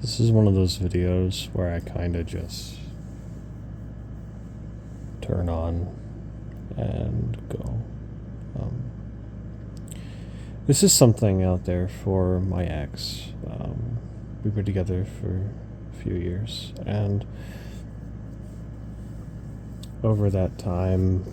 This is one of those videos where I kind of just turn on and go. This is something out there for my ex. We were together for a few years, and over that time,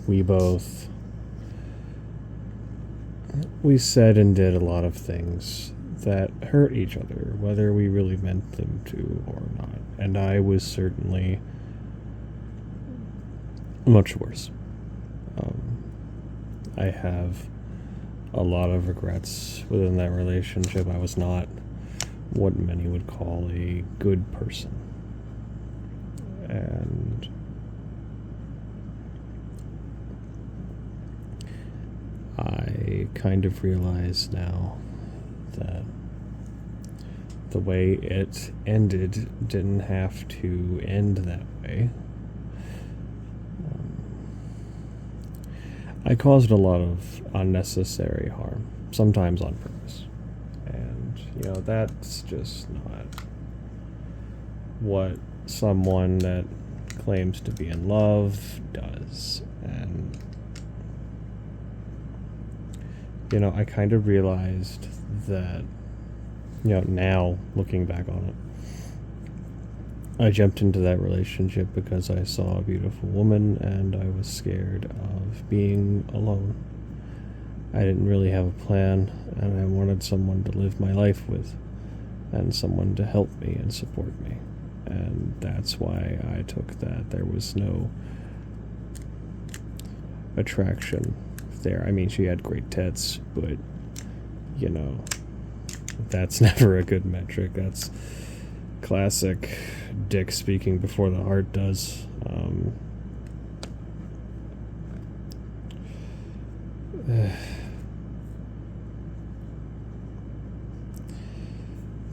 we said and did a lot of things that hurt each other, whether we really meant them to or not. And I was certainly much worse. I have a lot of regrets within that relationship. I was not what many would call a good person. And I kind of realize now that the way it ended didn't have to end that way. I caused a lot of unnecessary harm, sometimes on purpose. And, that's just not what someone that claims to be in love does. And, I kind of realized that, now looking back on it, I jumped into that relationship because I saw a beautiful woman and I was scared of being alone. I didn't really have a plan, and I wanted someone to live my life with and someone to help me and support me. And that's why I took that. There was no attraction there. I mean, she had great tits, but, that's never a good metric. That's classic dick speaking before the heart does.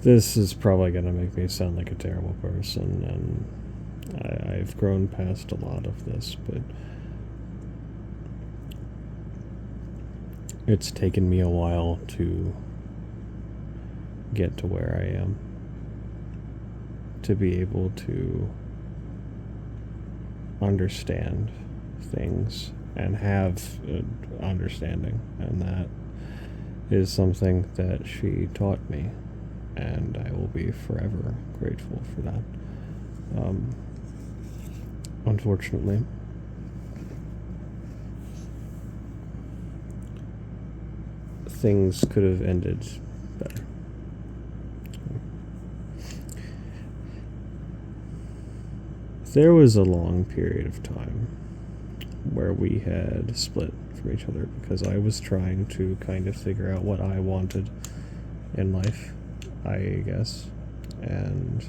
This is probably going to make me sound like a terrible person, and I've grown past a lot of this, but it's taken me a while to get to where I am, to be able to understand things and have understanding, and that is something that she taught me, and I will be forever grateful for that. Unfortunately, things could have ended better. There was a long period of time where we had split from each other because I was trying to kind of figure out what I wanted in life, I guess. And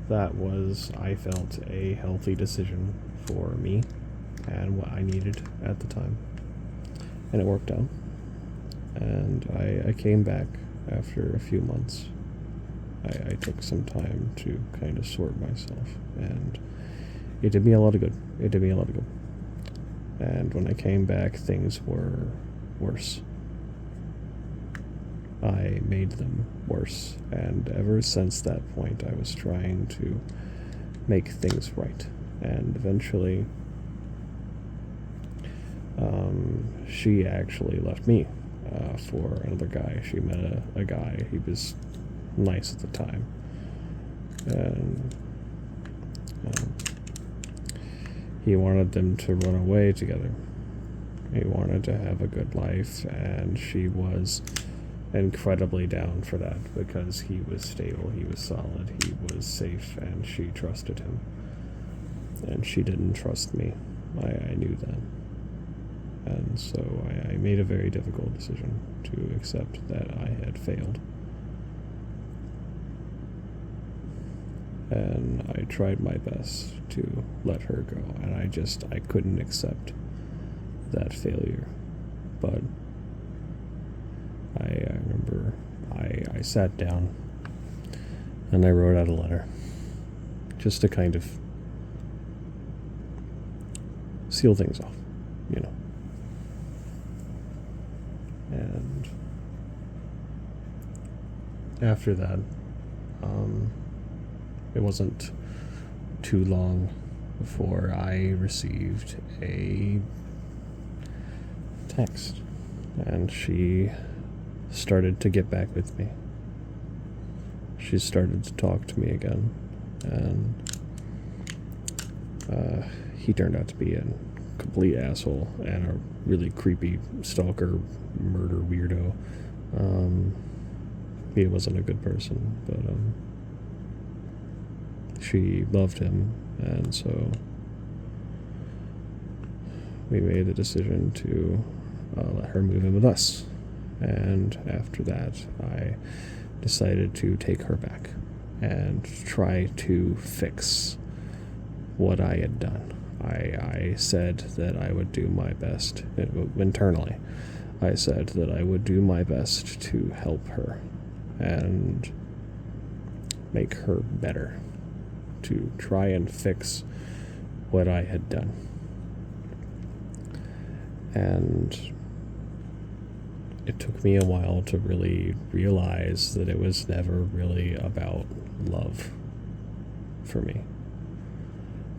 that was, I felt, a healthy decision for me and what I needed at the time. And it worked out. And I came back after a few months. I took some time to kind of sort myself, and it did me a lot of good. And when I came back, things were worse. I made them worse, and ever since that point, I was trying to make things right. And eventually, she actually left me for another guy. She met a guy. He was nice at the time, and he wanted them to run away together. He wanted to have a good life, and she was incredibly down for that because he was stable, he was solid, he was safe, and she trusted him. And she didn't trust me. I knew that. And so I made a very difficult decision to accept that I had failed. And I tried my best to let her go, and I couldn't accept that failure. But I remember I sat down and I wrote out a letter just to kind of seal things off, And after that, it wasn't too long before I received a text, and she started to get back with me. She started to talk to me again, and he turned out to be a complete asshole and a really creepy stalker, murder weirdo. He wasn't a good person, but she loved him, and so we made the decision to let her move in with us. And after that, I decided to take her back and try to fix what I had done. I said that I would do my best internally. I said that I would do my best to help her and make her better, to try and fix what I had done. And it took me a while to really realize that it was never really about love for me.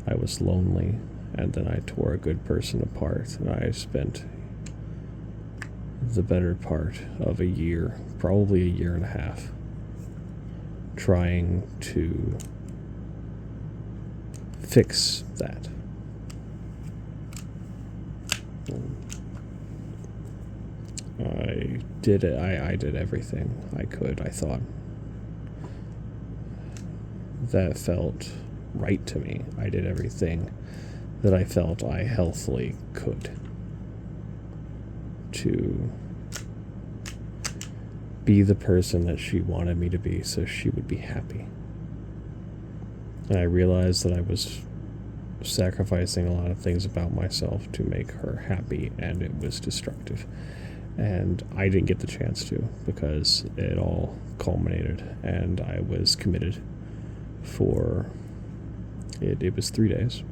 I was lonely, and then I tore a good person apart, and I spent the better part of a year, probably a year and a half, trying to fix that. I did it. I did everything I could, I thought. That felt right to me. I did everything that I felt I healthily could to be the person that she wanted me to be, so she would be happy. And I realized that I was sacrificing a lot of things about myself to make her happy, and it was destructive. And I didn't get the chance to, because it all culminated, and I was committed for it was 3 days.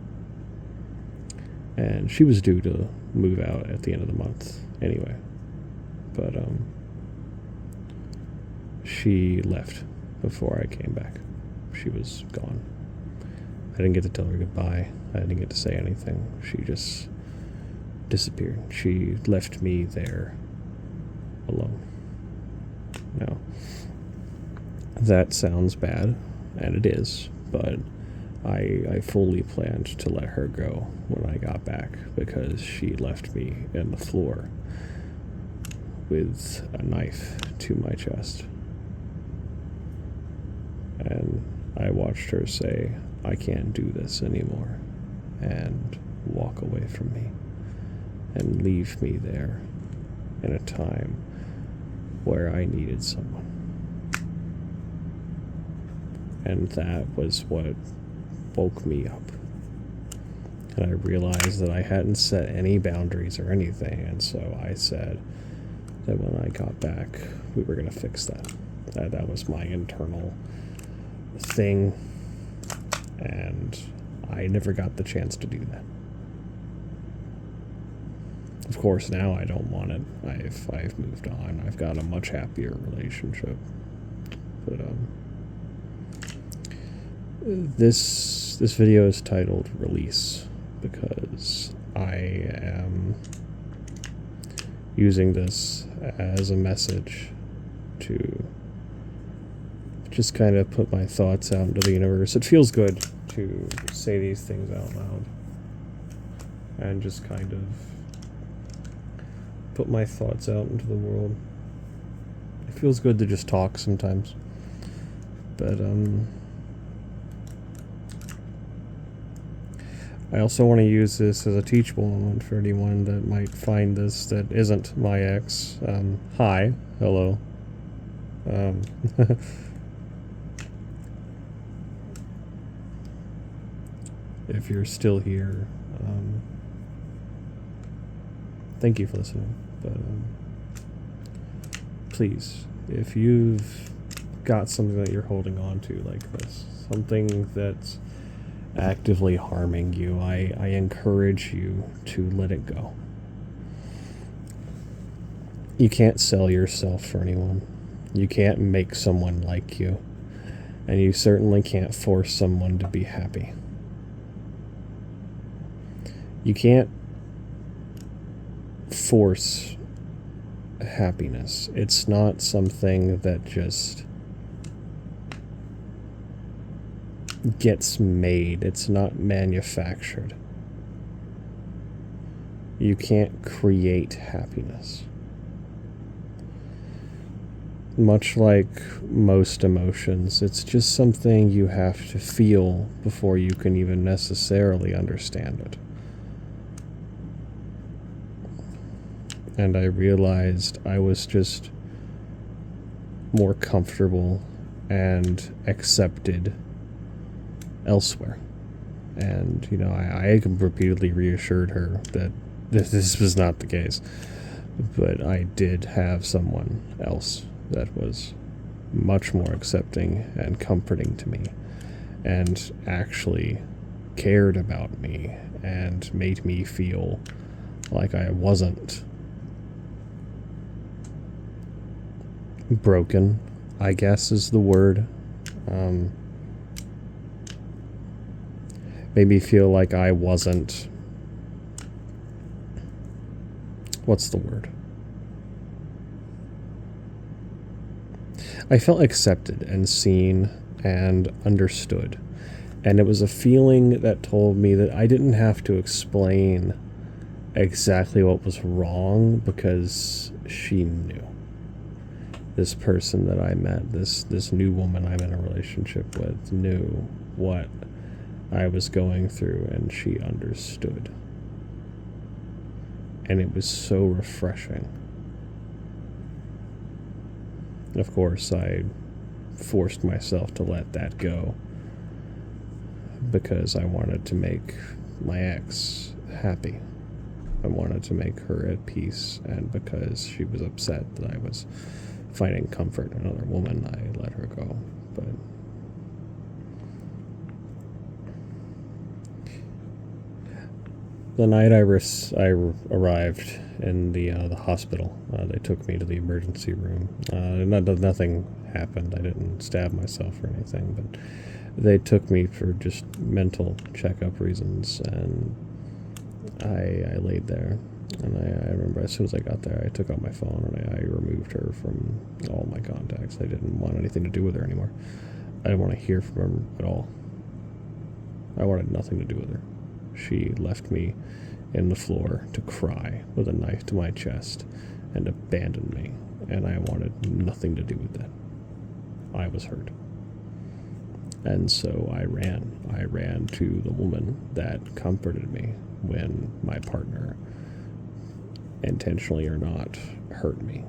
And she was due to move out at the end of the month anyway. But she left before I came back. She was gone. I didn't get to tell her goodbye. I didn't get to say anything. She just disappeared. She left me there alone. Now, that sounds bad, and it is, but I fully planned to let her go when I got back, because she left me in the floor with a knife to my chest. And I watched her say, "I can't do this anymore," and walk away from me and leave me there in a time where I needed someone. And that was what woke me up. And I realized that I hadn't set any boundaries or anything, and so I said that when I got back, we were going to fix that. That was my internal thing, and I never got the chance to do that. Of course, now I don't want it. I've moved on. I've got a much happier relationship. But this video is titled Release, because I am using this as a message to just kind of put my thoughts out into the universe. It feels good to say these things out loud and just kind of put my thoughts out into the world. It feels good to just talk sometimes. But I also want to use this as a teachable moment for anyone that might find this that isn't my ex. Hi. Hello. If you're still here, thank you for listening. But please, if you've got something that you're holding on to like this, something that's actively harming you, I encourage you to let it go. You can't sell yourself for anyone. You can't make someone like you, and you certainly can't force someone to be happy. You can't force happiness. It's not something that just gets made. It's not manufactured. You can't create happiness. Much like most emotions, it's just something you have to feel before you can even necessarily understand it. And I realized I was just more comfortable and accepted elsewhere. And, you know, I repeatedly reassured her that this was not the case. But I did have someone else that was much more accepting and comforting to me, and actually cared about me and made me feel like I wasn't broken, I guess is the word. Made me feel like I wasn't... What's the word? I felt accepted and seen and understood. And it was a feeling that told me that I didn't have to explain exactly what was wrong, because she knew. This person that I met, this new woman I'm in a relationship with, knew what I was going through, and she understood. And it was so refreshing. Of course, I forced myself to let that go, because I wanted to make my ex happy. I wanted to make her at peace, and because she was upset that I was finding comfort in another woman, I let her go. But the night I arrived in the hospital, they took me to the emergency room. Nothing happened. I didn't stab myself or anything, but they took me for just mental checkup reasons, and I laid there. And I remember as soon as I got there, I took out my phone and I removed her from all my contacts. I didn't want anything to do with her anymore. I didn't want to hear from her at all. I wanted nothing to do with her. She left me in the floor to cry with a knife to my chest and abandoned me, and I wanted nothing to do with that. I was hurt. And so I ran. I ran to the woman that comforted me when my partner, intentionally or not, hurt me.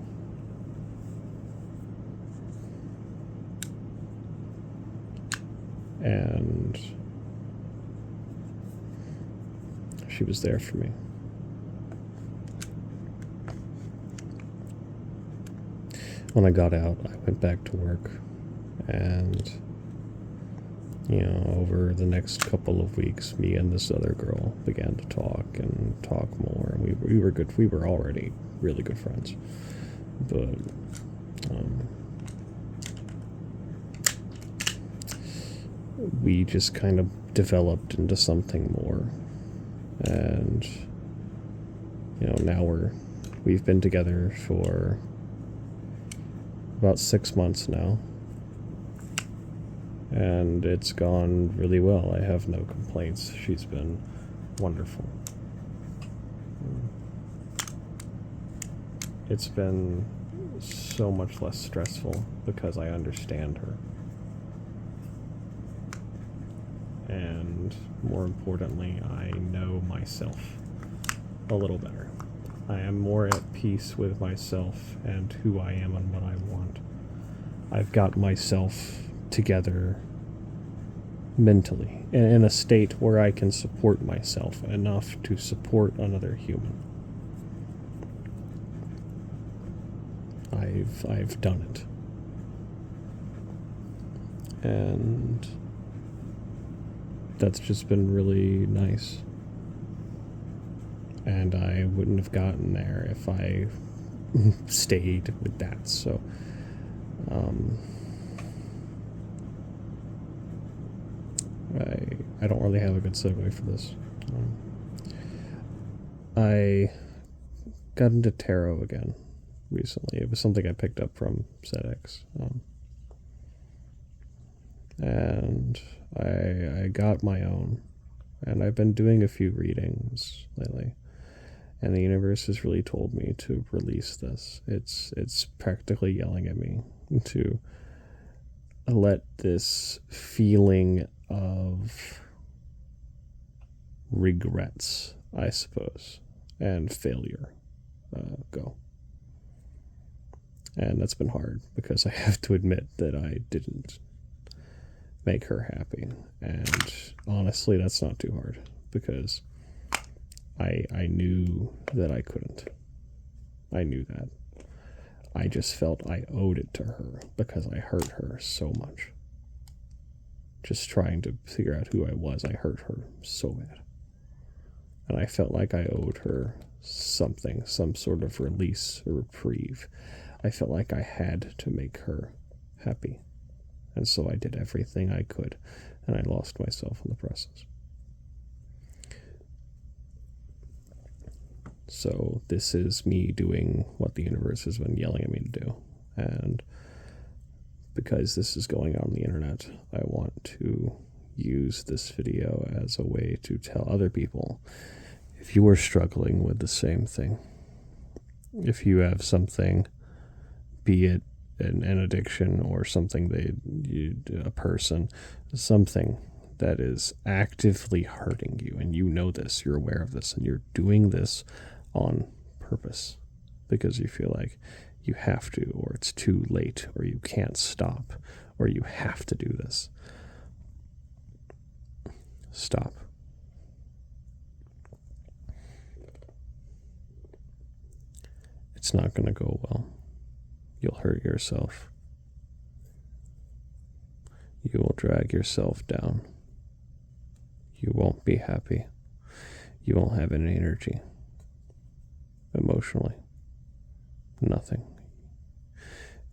And she was there for me. When I got out, I went back to work, and over the next couple of weeks, me and this other girl began to talk more, and we were good. We were already really good friends, but we just kind of developed into something more, and now we've been together for about 6 months now. And it's gone really well. I have no complaints. She's been wonderful. It's been so much less stressful because I understand her. And more importantly, I know myself a little better. I am more at peace with myself and who I am and what I want. I've got myself together mentally, in a state where I can support myself enough to support another human. I've done it. And that's just been really nice. And I wouldn't have gotten there if I stayed with that. So Um, I don't really have a good segue for this. I got into tarot again recently. It was something I picked up from 𝚁𝚎𝚕𝚎𝚜. And I got my own. And I've been doing a few readings lately. And the universe has really told me to release this. It's practically yelling at me to let this feeling of regrets, I suppose, and failure go. And that's been hard because I have to admit that I didn't make her happy. And honestly, that's not too hard because I knew that I couldn't. I knew that. I just felt I owed it to her because I hurt her so much. Just trying to figure out who I was, I hurt her so bad. And I felt like I owed her something, some sort of release or reprieve. I felt like I had to make her happy. And so I did everything I could, and I lost myself in the process. So this is me doing what the universe has been yelling at me to do. And because this is going on the internet, I want to use this video as a way to tell other people, if you are struggling with the same thing, if you have something, be it an addiction or something a person, something that is actively hurting you, and you know this, you're aware of this, and you're doing this on purpose because you feel like you have to, or it's too late, or you can't stop, or you have to do this. Stop. It's not going to go well. You'll hurt yourself. You will drag yourself down. You won't be happy. You won't have any energy. Emotionally. Nothing.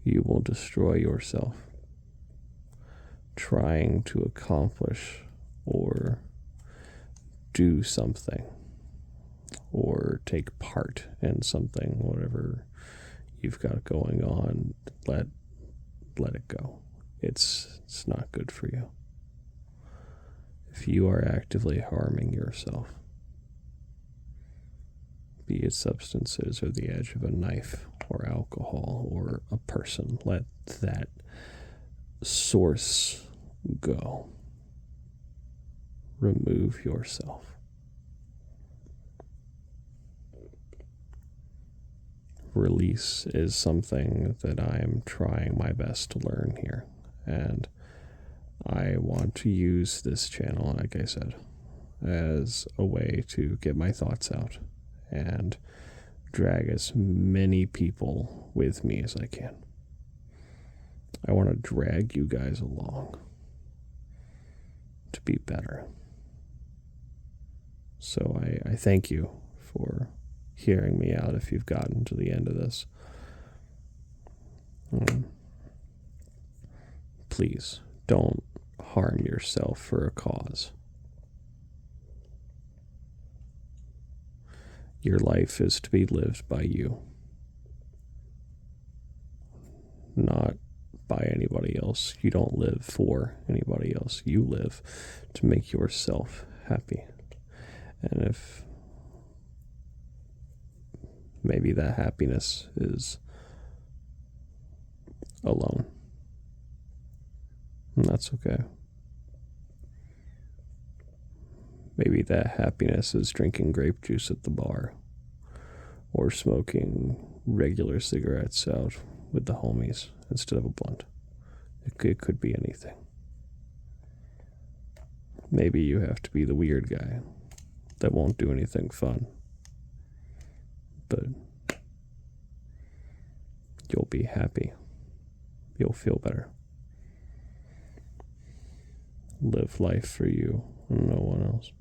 You will destroy yourself trying to accomplish or do something or take part in something, whatever you've got going on. Let it go. It's not good for you. If you are actively harming yourself, be it substances or the edge of a knife or alcohol or a person, let that source go. Remove yourself. Release is something that I am trying my best to learn here. And I want to use this channel, like I said, as a way to get my thoughts out and drag as many people with me as I can. I want to drag you guys along to be better. So I thank you for hearing me out if you've gotten to the end of this. Please don't harm yourself for a cause. Your life is to be lived by you, not by anybody else. You don't live for anybody else. You live to make yourself happy. And if maybe that happiness is alone, and that's okay. Maybe that happiness is drinking grape juice at the bar or smoking regular cigarettes out with the homies instead of a blunt. It could be anything. Maybe you have to be the weird guy that won't do anything fun, but you'll be happy. You'll feel better. Live life for you and no one else.